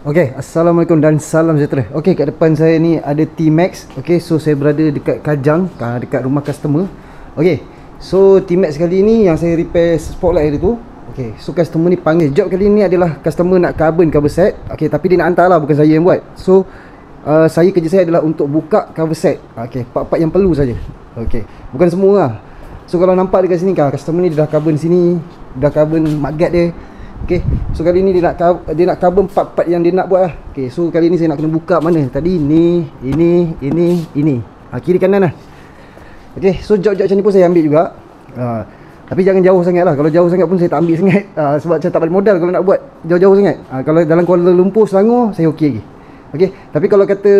Okay, Assalamualaikum dan salam sejahtera. Okay, kat depan saya ni ada T-Max. Okay, so saya berada dekat Kajang, dekat rumah customer. Okay, so T-Max kali ni yang saya repair spotlight hari tu. Okay, so customer ni panggil. Job kali ni adalah customer nak carbon cover set. Okay, tapi dia nak hantar lah, bukan saya yang buat. So saya, kerja saya adalah untuk buka cover set. Okay, part-part yang perlu saja. Okay, bukan semua lah. So kalau nampak dekat sini kan, customer ni dia dah carbon sini, dah carbon magnet dia. Okay, so kali ni dia nak carbon part-part yang dia nak buat lah. Okay, so kali ni saya nak kena buka mana. Tadi ni, ini. Kiri kanan lah. Okay, so job-job macam ni pun saya ambil juga. Tapi jangan jauh sangat lah. Kalau jauh sangat pun saya tak ambil sangat. Sebab saya tak balik modal kalau nak buat jauh-jauh sangat. Kalau dalam Kuala Lumpur, Selangor, saya okey lagi. Okay, tapi kalau kata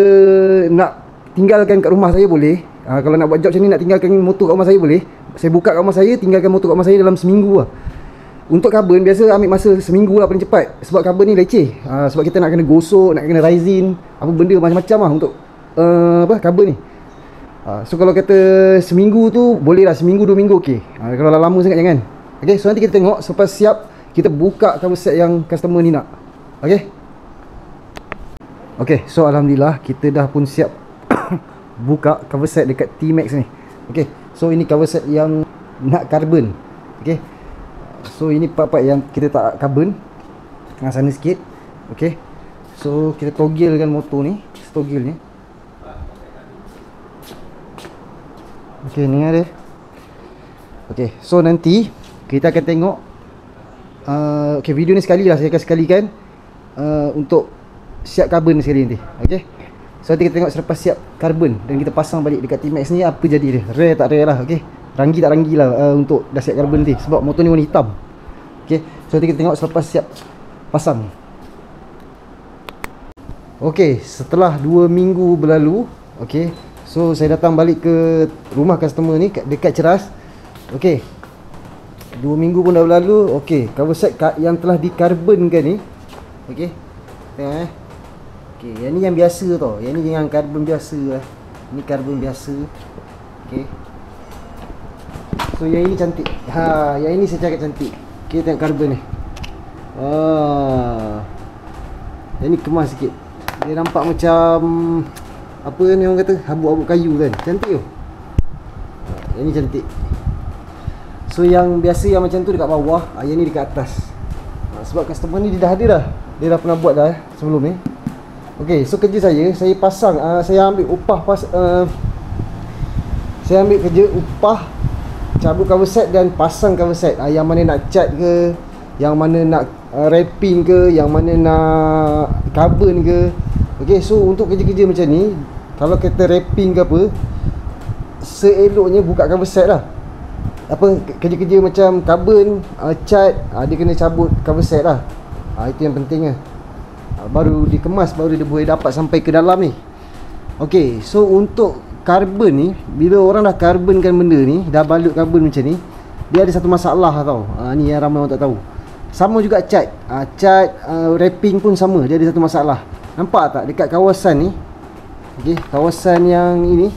nak tinggalkan kat rumah saya boleh. Kalau nak buat job macam ni, nak tinggalkan motor kat rumah saya boleh. Saya buka kat rumah saya, tinggalkan motor kat rumah saya dalam seminggu lah. Untuk carbon biasa ambil masa seminggu lah paling cepat. Sebab carbon ni leceh. Sebab kita nak kena gosok, nak kena resin, apa benda macam-macam lah untuk carbon ni. So kalau kata seminggu tu boleh lah, seminggu 2 minggu okey. Kalau lama sangat jangan. Okay, so nanti kita tengok selepas siap kita buka cover set yang customer ni nak. Okay. Okay, so Alhamdulillah kita dah pun siap buka cover set dekat T-Max ni. Okay, so ini cover set yang nak carbon. Okay, so ini part-part yang kita tak carbon tengah sana sikit. Okay, so kita togglekan motor ni, toggle ni. Okay, ni ada. Okay, so nanti kita akan tengok okay, video ni sekali lah, saya akan sekalikan untuk siap carbon sekali nanti. Okay, so nanti kita tengok selepas siap carbon dan kita pasang balik dekat T-Max ni apa jadi dia, rare tak rare lah. Okay, ranggi tak ranggi lah untuk dah siap carbon nanti. Sebab motor ni warna hitam. Okay, so nanti kita tengok selepas siap pasang. Okay, setelah 2 minggu berlalu, okay, so saya datang balik ke rumah customer ni dekat Ceras. Okay, 2 minggu pun dah berlalu. Okay, cover set yang telah dikarbonkan ni. Okay, tengok okay, yang ni yang biasa tau. Yang ni yang karbon biasa lah. Ni karbon biasa. Okay, so yang ini cantik. Yang ini saya cakap cantik. Okay, tengok karbon ni. Yang ni kemas sikit. Dia nampak macam apa ni orang kata, habuk-habuk kayu kan. Cantik tu. Yang ni cantik. So yang biasa yang macam tu dekat bawah, yang ni dekat atas. Sebab customer ni dia dah ada dah. Dia dah pernah buat dah sebelum ni. Okay, so kerja saya pasang, saya ambil upah saya ambil kerja upah cabut cover set dan pasang cover set. Yang mana nak cat ke, yang mana nak wrapping ke, yang mana nak carbon ke. Okay, so untuk kerja-kerja macam ni, kalau kita wrapping ke apa, seeloknya buka cover set lah. Apa, kerja-kerja macam carbon, cat, dia kena cabut cover set lah. Itu yang pentingnya. Baru dikemas, baru dia boleh dapat sampai ke dalam ni. Okay, so untuk carbon ni, bila orang dah carbonkan benda ni, dah balut carbon macam ni, dia ada satu masalah tau. Ni yang ramai orang tak tahu. Sama juga cat. Wrapping pun sama, dia ada satu masalah. Nampak tak dekat kawasan ni? Okay, kawasan yang ini.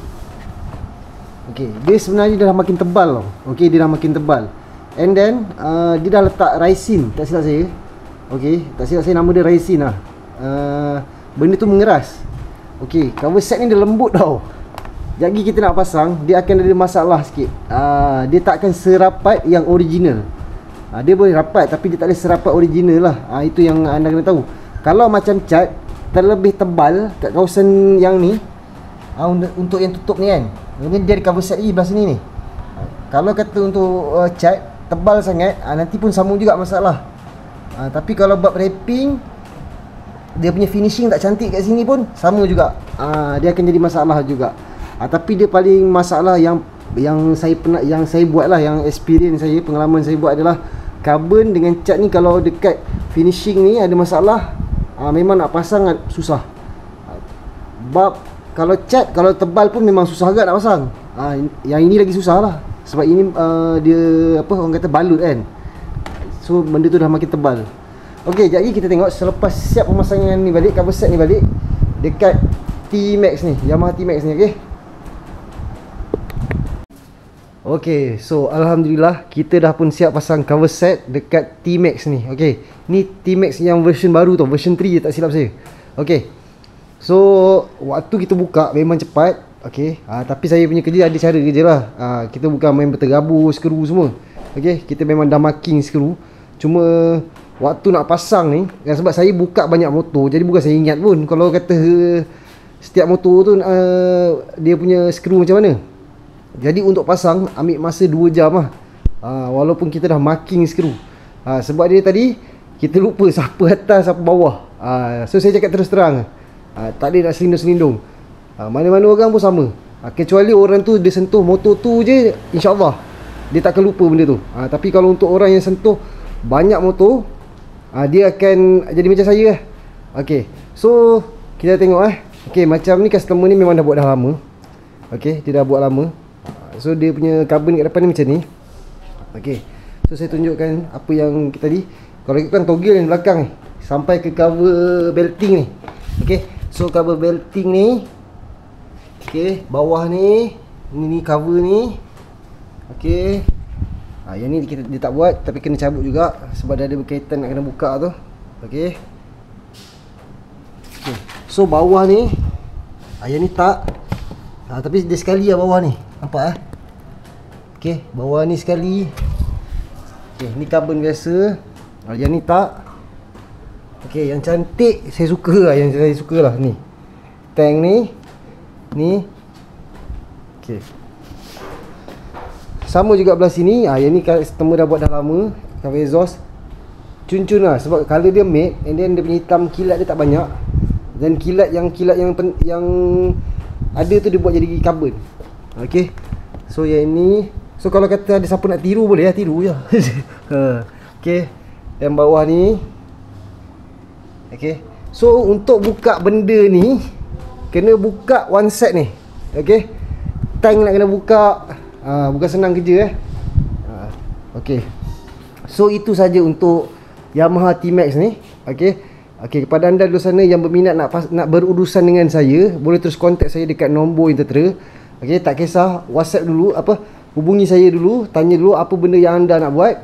Okay, dia sebenarnya dah makin tebal tau. Okay, dia dah makin tebal. And then dia dah letak resin, tak silap saya. Okay, tak silap saya nama dia resin lah. Benda tu mengeras. Okay, cover set ni dia lembut tau. Jadi kita nak pasang, dia akan ada masalah sikit. Dia tak akan serapat yang original. Dia boleh rapat tapi dia tak ada serapat original lah. Itu yang anda kena tahu. Kalau macam cat terlebih tebal kat kawasan yang ni, untuk yang tutup ni kan, ini dia ada cover set lagi belah sini ni. Kalau kata untuk cat tebal sangat, nanti pun sama juga masalah. Tapi kalau buat wrapping, dia punya finishing tak cantik kat sini pun sama juga. Dia akan jadi masalah juga. Tapi dia paling masalah yang saya buat lah, yang experience saya, pengalaman saya buat adalah carbon dengan cat ni kalau dekat finishing ni ada masalah, memang nak pasang susah. Bab kalau cat, kalau tebal pun memang susah agak nak pasang. Yang ini lagi susah lah. Sebab ini dia apa orang kata balut kan. So benda tu dah makin tebal. Okey, jadi kita tengok selepas siap pemasangan ni balik, cover set ni balik dekat T-Max ni, Yamaha T-Max ni. Okey. Okay, so Alhamdulillah kita dah pun siap pasang cover set dekat T-Max ni. Okay, ni T-Max yang version baru tu, version 3 je tak silap saya. Okay, so waktu kita buka memang cepat. Okay, tapi saya punya kerja ada cara kerja lah. Kita bukan main berterabur skru semua. Okay, kita memang dah marking skru. Cuma waktu nak pasang ni, sebab saya buka banyak motor, jadi bukan saya ingat pun kalau kata setiap motor tu dia punya skru macam mana. Jadi untuk pasang ambil masa 2 jam lah. Walaupun kita dah marking skru. Sebab dia tadi kita lupa siapa atas siapa bawah. So saya cakap terus terang, tak ada nak selindung-selindung. Mana-mana orang pun sama. Kecuali orang tu dia sentuh motor tu je, InsyaAllah dia takkan lupa benda tu. Tapi kalau untuk orang yang sentuh banyak motor, dia akan jadi macam saya lah. Okay, so kita tengok Okay, macam ni customer ni memang dah buat dah lama. Okay, dia dah buat lama. So dia punya carbon kat depan ni macam ni. Okay, so saya tunjukkan apa yang kita tadi. Kalau ikutkan toggle yang belakang ni sampai ke cover belting ni. Okay, so cover belting ni, okay, bawah ni, ni cover ni. Okay, yang ni dia tak buat tapi kena cabut juga sebab dia ada berkaitan nak kena buka tu. Okay, so bawah ni, yang ni tak, tapi dia sekali lah bawah ni. Nampak Okay, bawah ni sekali. Okay, ni carbon biasa. Yang ni tak. Okay, yang cantik saya suka lah, yang saya suka lah ni. Tank ni, ni. Okay, sama juga belah sini. Yang ni customer dah buat dah lama. Cover exhaust cun-cun lah, sebab colour dia matte. And then dia punya hitam, kilat dia tak banyak. Dan kilat yang ada tu dia buat jadi carbon. Okay, so yang ni, so kalau kata ada siapa nak tiru boleh lah, tiru je. Okay, yang bawah ni. Okay, so untuk buka benda ni kena buka one set ni. Okay, tank nak kena buka, bukan senang kerja Okay, so itu saja untuk Yamaha T-Max ni. Okay, kepada anda di sana yang berminat nak berurusan dengan saya, boleh terus kontak saya dekat nombor yang tertera. Okay, tak kisah, WhatsApp dulu, hubungi saya dulu, tanya dulu apa benda yang anda nak buat.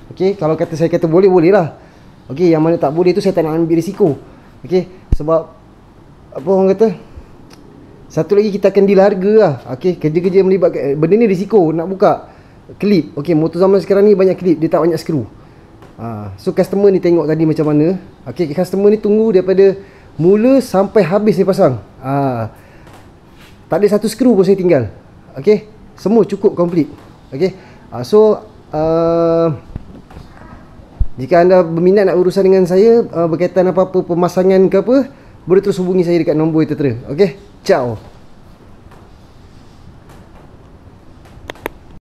Okay, kalau saya kata boleh, boleh lah. Okay, yang mana tak boleh tu saya tak nak ambil risiko. Okay, sebab apa orang kata, satu lagi kita akan deal harga lah. Okay, kerja-kerja yang melibatkan benda ni risiko. Nak buka klip, okay, motor zaman sekarang ni banyak klip, dia tak banyak skru. So customer ni tengok tadi macam mana. Okay, customer ni tunggu daripada mula sampai habis dia pasang. Tak ada satu skru pun saya tinggal. Okay, semua cukup complete. Okay, so jika anda berminat nak urusan dengan saya berkaitan apa-apa pemasangan ke apa, boleh terus hubungi saya dekat nombor yang tertera. Okay, ciao.